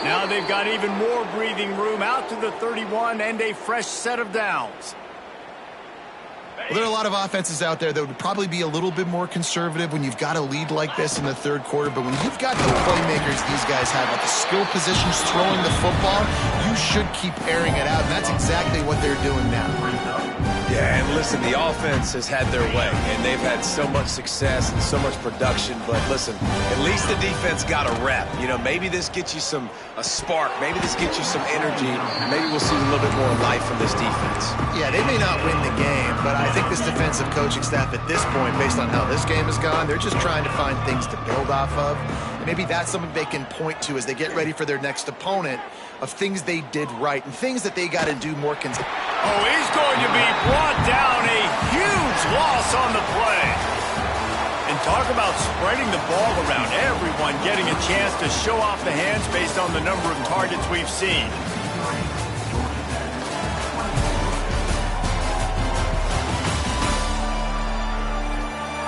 Now they've got even more breathing room out to the 31 and a fresh set of downs. Well, there are a lot of offenses out there that would probably be a little bit more conservative when you've got a lead like this in the 3rd quarter. But when you've got the playmakers these guys have at the skill positions throwing the football, you should keep airing it out. And that's exactly what they're doing now. Yeah, and listen, the offense has had their way, and they've had so much success and so much production. But listen, at least the defense got a rep. You know, maybe this gets you a spark. Maybe this gets you some energy. Maybe we'll see a little bit more life from this defense. Yeah, they may not win the game, but I think this defensive coaching staff at this point, based on how this game has gone, they're just trying to find things to build off of. And maybe that's something they can point to as they get ready for their next opponent, of things they did right and things that they got to do more consistently. Oh, he's going to be brought down. A huge loss on the play. And talk about spreading the ball around. Everyone getting a chance to show off the hands based on the number of targets we've seen.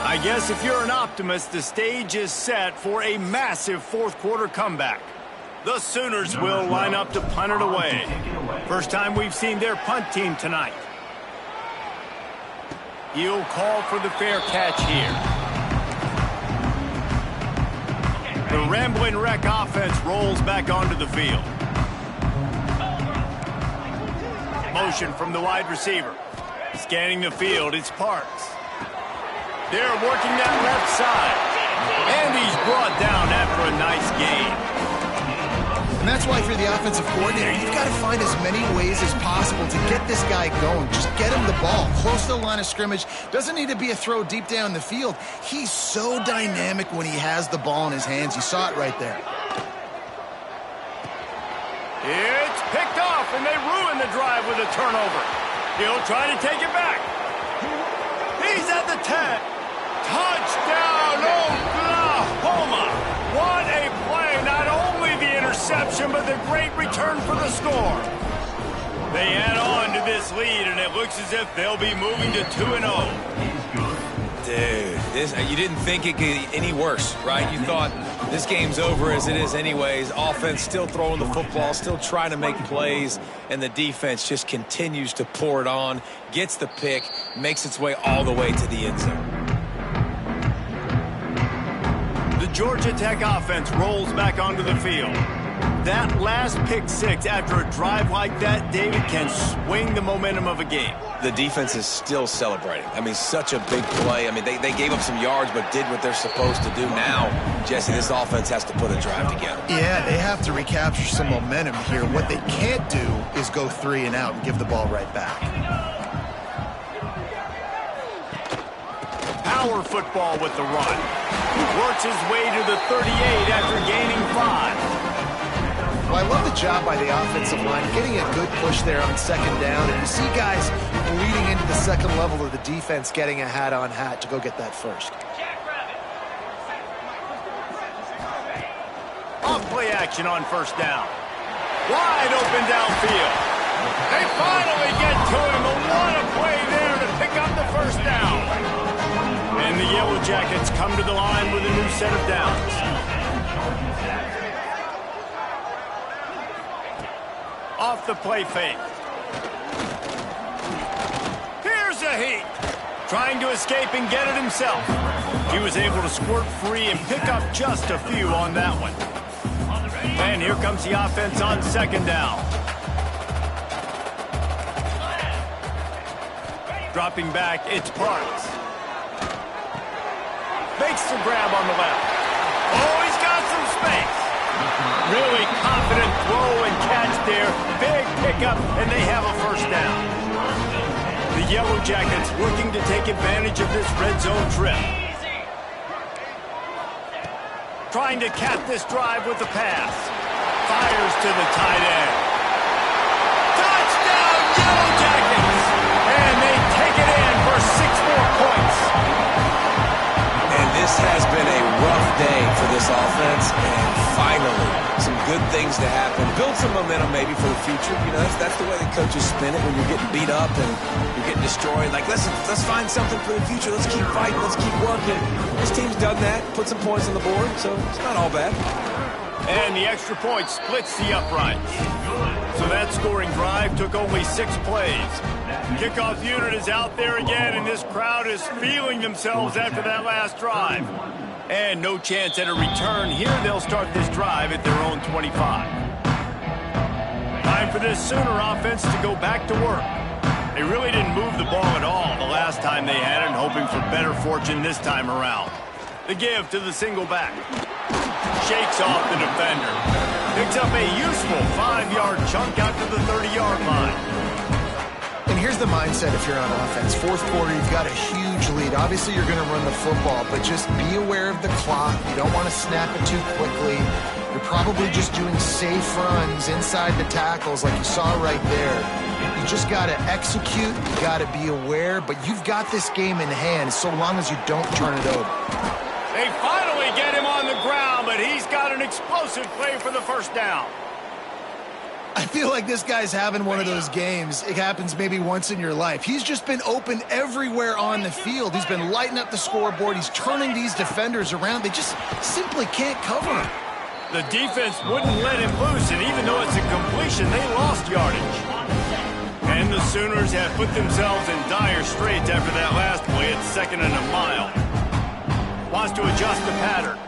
I guess if you're an optimist, the stage is set for a massive 4th quarter comeback. The Sooners will line up to punt it away. First time we've seen their punt team tonight. He'll call for the fair catch here. The Rambling Wreck offense rolls back onto the field. Motion from the wide receiver. Scanning the field, it's Parks. They're working that left side. And he's brought down after a nice gain. And that's why, for the offensive coordinator, you've got to find as many ways as possible to get this guy going. Just get him the ball close to the line of scrimmage. Doesn't need to be a throw deep down the field. He's so dynamic when he has the ball in his hands. You saw it right there. It's picked off, and they ruin the drive with a turnover. He'll try to take it back. He's at the 10. Touchdown, Oklahoma. What a play. Not only the interception, but the great return for the score. They add on to this lead, and it looks as if they'll be moving to 2-0. Dude, you didn't think it could get any worse, right? You thought this game's over as it is anyways. Offense still throwing the football, still trying to make plays, and the defense just continues to pour it on, gets the pick, makes its way all the way to the end zone. The Georgia Tech offense rolls back onto the field. That last pick six after a drive like that, David, can swing the momentum of a game. The defense is still celebrating. I mean, such a big play. I mean, they gave up some yards but did what they're supposed to do. Now, Jesse, this offense has to put a drive together. Yeah, they have to recapture some momentum here. What they can't do is go 3 and out and give the ball right back. Power football with the run. Works his way to the 38 after gaining 5. Well, I love the job by the offensive line, getting a good push there on second down. And you see guys leading into the second level of the defense getting a hat-on-hat to go get that first. Off play action on first down. Wide open downfield. They finally get to him. What a play there to pick up the first down. And the Yellow Jackets come to the line with a new set of downs. Off the play fake. Here's a heat. Trying to escape and get it himself. He was able to squirt free and pick up just a few on that one. And here comes the offense on second down. Dropping back, it's Parks. Makes the grab on the left. Oh, he's got some space. Really confident throw and catch there. Big pickup, and they have a first down. The Yellow Jackets looking to take advantage of this red zone trip. Trying to cap this drive with the pass. Fires to the tight end. Touchdown, Yellow Jackets! And they take it in for 6 more points. And this has been a rough day for this offense, and finally, some good things to happen. Build some momentum maybe for the future. You know, that's the way the coaches spin it when you're getting beat up and you're getting destroyed. Like, let's find something for the future. Let's keep fighting. Let's keep working. This team's done that, put some points on the board, so it's not all bad. And the extra point splits the uprights. So that scoring drive took only 6 plays. Kickoff unit is out there again, and this crowd is feeling themselves after that last drive. And no chance at a return. Here they'll start this drive at their own 25. Time for this Sooner offense to go back to work. They really didn't move the ball at all the last time they had it, hoping for better fortune this time around. The give to the single back. Shakes off the defender. Picks up a useful 5-yard chunk out to the 30-yard line. And here's the mindset if you're on offense. Fourth quarter, you've got a huge lead. Obviously, you're going to run the football, but just be aware of the clock. You don't want to snap it too quickly. You're probably just doing safe runs inside the tackles like you saw right there. You just got to execute. You got to be aware, but you've got this game in hand so long as you don't turn it over. They finally get him on the ground, but he's got an explosive play for the first down. I feel like this guy's having one of those games. It happens maybe once in your life. He's just been open everywhere on the field. He's been lighting up the scoreboard. He's turning these defenders around. They just simply can't cover him. The defense wouldn't let him loose, and even though it's a completion, they lost yardage. And the Sooners have put themselves in dire straits after that last play at 2nd and a mile. Wants to adjust the pattern.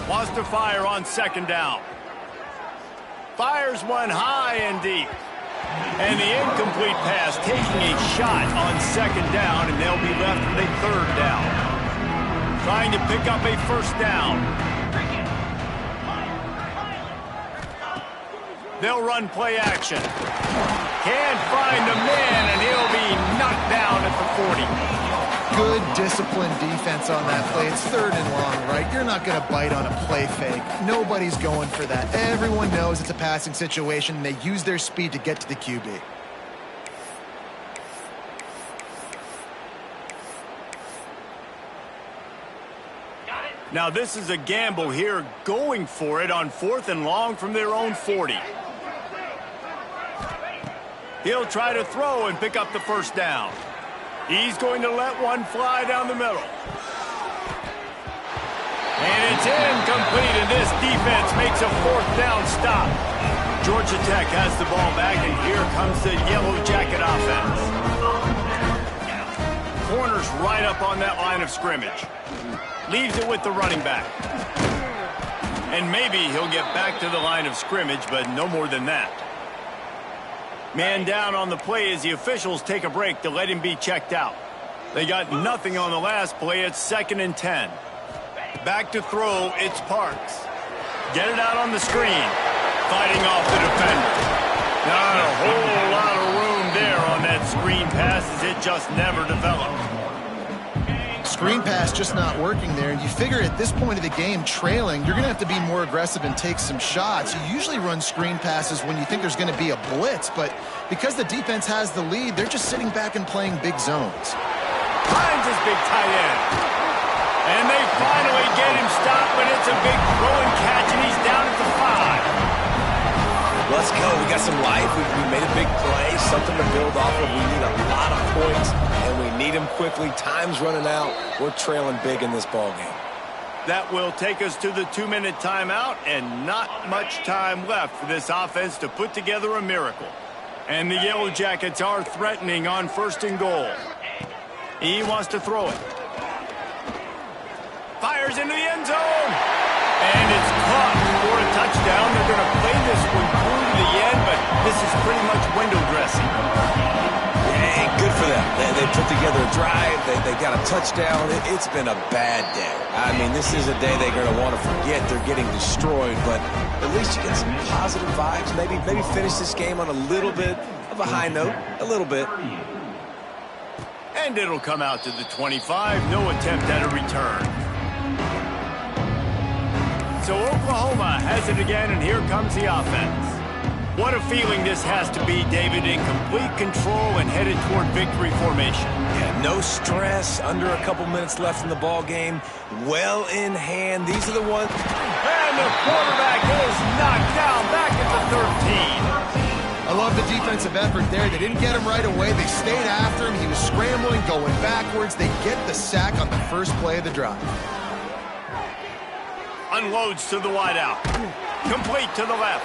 Wants to fire on second down. Fires one high and deep. And the incomplete pass taking a shot on second down, and they'll be left with a third down. Trying to pick up a first down. They'll run play action. Can't find the man, and he'll be knocked down at the 40. Good disciplined defense on that play. It's 3rd and long, right? You're not going to bite on a play fake. Nobody's going for that. Everyone knows it's a passing situation, and they use their speed to get to the QB. Now this is a gamble here, going for it on 4th and long from their own 40. He'll try to throw and pick up the first down. He's going to let one fly down the middle. And it's incomplete, and this defense makes a 4th down stop. Georgia Tech has the ball back, and here comes the Yellow Jacket offense. Corner's right up on that line of scrimmage. Leaves it with the running back. And maybe he'll get back to the line of scrimmage, but no more than that. Man down on the play as the officials take a break to let him be checked out. They got nothing on the last play. It's 2nd and 10. Back to throw, it's Parks. Get it out on the screen. Fighting off the defender. Not a whole lot of room there on that screen pass as it just never developed. screen pass just not working there. And you figure at this point of the game, trailing, you're going to have to be more aggressive and take some shots. You usually run screen passes when you think there's going to be a blitz, but because the defense has the lead, they're just sitting back and playing big zones. Finds his big tight end. And they finally get him stopped, but it's a big throw and catch, and he's down at the 5. Let's go. We got some life. We made a big play, something to build off of. We need a lot of points, and we need them quickly. Time's running out. We're trailing big in this ball game. That will take us to the 2-minute timeout, and not much time left for this offense to put together a miracle. And the Yellow Jackets are threatening on 1st and goal. He wants to throw it. Fires into the end zone. And it's caught for a touchdown. They're going to play this one through to the end, but this is pretty much window dressing. Hey, good for them. They put together a drive. They got a touchdown. It's been a bad day. I mean, this is a day they're going to want to forget. They're getting destroyed, but at least you get some positive vibes. Maybe finish this game on a little bit of a high note. A little bit. And it'll come out to the 25. No attempt at a return. So Oklahoma has it again, and here comes the offense. What a feeling this has to be, David, in complete control and headed toward victory formation. Yeah, no stress, under a couple minutes left in the ball game. Well in hand. These are the ones. And the quarterback is knocked down back at the 13. I love the defensive effort there. They didn't get him right away. They stayed after him. He was scrambling, going backwards. They get the sack on the first play of the drive. Unloads to the wideout. Complete to the left.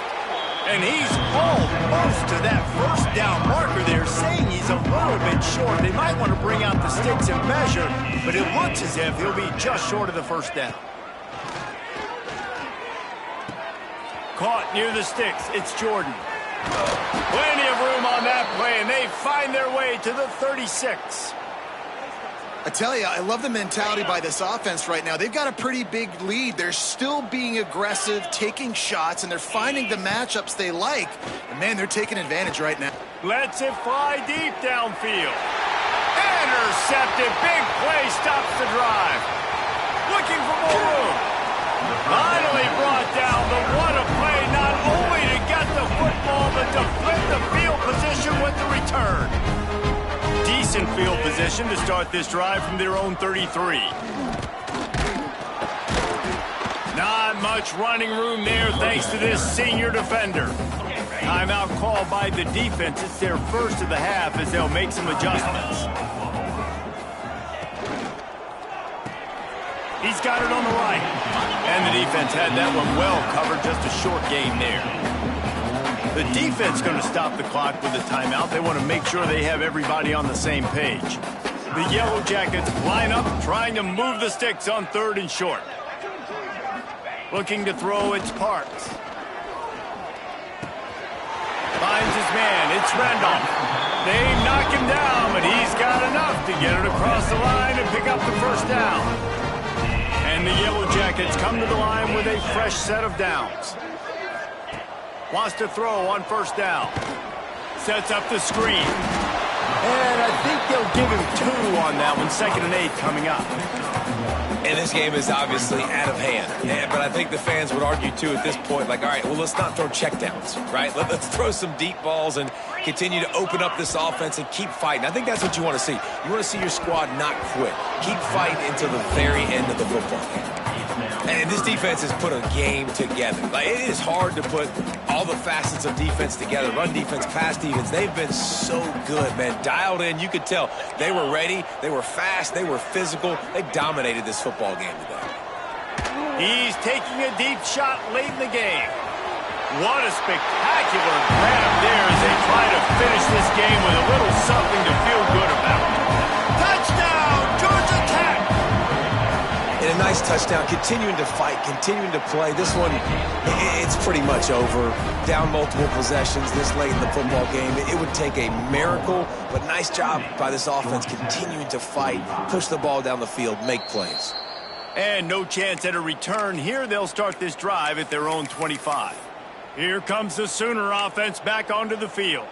And he's almost to that first down marker there, saying he's a little bit short. They might want to bring out the sticks and measure, but it looks as if he'll be just short of the first down. Caught near the sticks. It's Jordan. Plenty of room on that play, and they find their way to the 36. I tell you, I love the mentality by this offense right now. They've got a pretty big lead. They're still being aggressive, taking shots, and they're finding the matchups they like. And, man, they're taking advantage right now. Lets it fly deep downfield. Intercepted. Big play stops the drive. Looking for more room. Finally brought down, but what a play, not only to get the football, but to flip the field position with the return. Decent field position to start this drive from their own 33. Not much running room there thanks to this senior defender. Timeout called by the defense. It's their first of the half as they'll make some adjustments. He's got it on the right. And the defense had that one well covered. Just a short game there. The defense going to stop the clock with a timeout. They want to make sure they have everybody on the same page. The Yellow Jackets line up, trying to move the sticks on 3rd and short. Looking to throw, it's Parks. Finds his man, it's Randolph. They knock him down, but he's got enough to get it across the line and pick up the first down. And the Yellow Jackets come to the line with a fresh set of downs. Wants to throw on 1st down. Sets up the screen. And I think they'll give him 2 on that one. 2nd and 8 coming up. And this game is obviously out of hand. But I think the fans would argue, too, at this point, like, all right, well, let's not throw checkdowns, right? Let's throw some deep balls and continue to open up this offense and keep fighting. I think that's what you want to see. You want to see your squad not quit. Keep fighting until the very end of the football game. And this defense has put a game together. Like, it is hard to put all the facets of defense together. Run defense, pass defense. They've been so good, man. Dialed in. You could tell they were ready. They were fast. They were physical. They dominated this football game today. He's taking a deep shot late in the game. What a spectacular grab there as they try to finish this game with a little something to feel good about. Touchdown, Georgia Tech! And a nice touchdown, continuing to fight, continuing to play. This one, it's pretty much over. Down multiple possessions this late in the football game. It would take a miracle, but nice job by this offense continuing to fight, push the ball down the field, make plays. And no chance at a return here. They'll start this drive at their own 25. Here comes the Sooner offense back onto the field.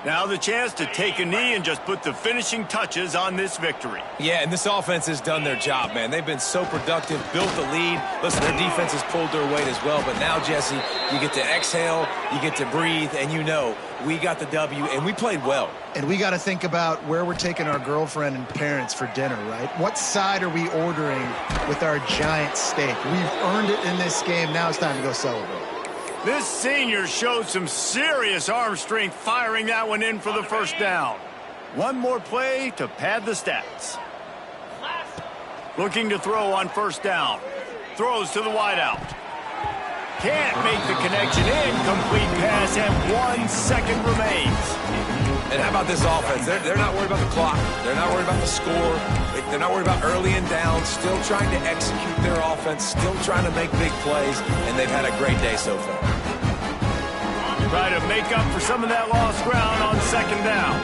Now the chance to take a knee and just put the finishing touches on this victory. Yeah, and this offense has done their job, man. They've been so productive, built the lead. Listen, their defense has pulled their weight as well. But now, Jesse, you get to exhale, you get to breathe, and you know we got the W, and we played well. And we got to think about where we're taking our girlfriend and parents for dinner, right? What side are we ordering with our giant steak? We've earned it in this game. Now it's time to go celebrate. This senior showed some serious arm strength firing that one in for the first down. One more play to pad the stats. Looking to throw on first down. Throws to the wideout. Can't make the connection. Incomplete pass and 1 second remains. And how about this offense? They're not worried about the clock. They're not worried about the score. They're not worried about early and down. Still trying to execute their offense. Still trying to make big plays. And they've had a great day so far. Try to make up for some of that lost ground on second down.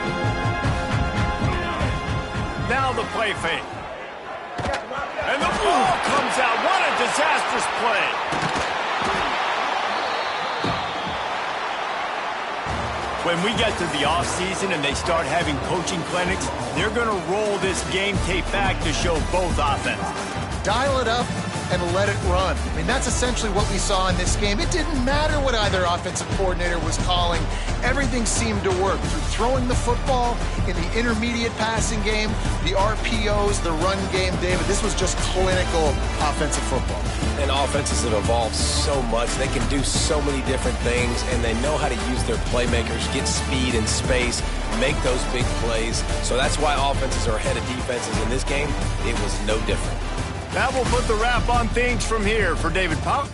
Now the play fake. And the ball comes out. What a disastrous play. When we get to the offseason and they start having coaching clinics, they're going to roll this game tape back to show both offenses. Dial it up and let it run. I mean, that's essentially what we saw in this game. It didn't matter what either offensive coordinator was calling. Everything seemed to work through throwing the football in the intermediate passing game, the RPOs, the run game, David. This was just clinical offensive football. And offenses have evolved so much. They can do so many different things, and they know how to use their playmakers, get speed and space, make those big plays. So that's why offenses are ahead of defenses in this game. It was no different. That will put the wrap on things from here. For David Powell,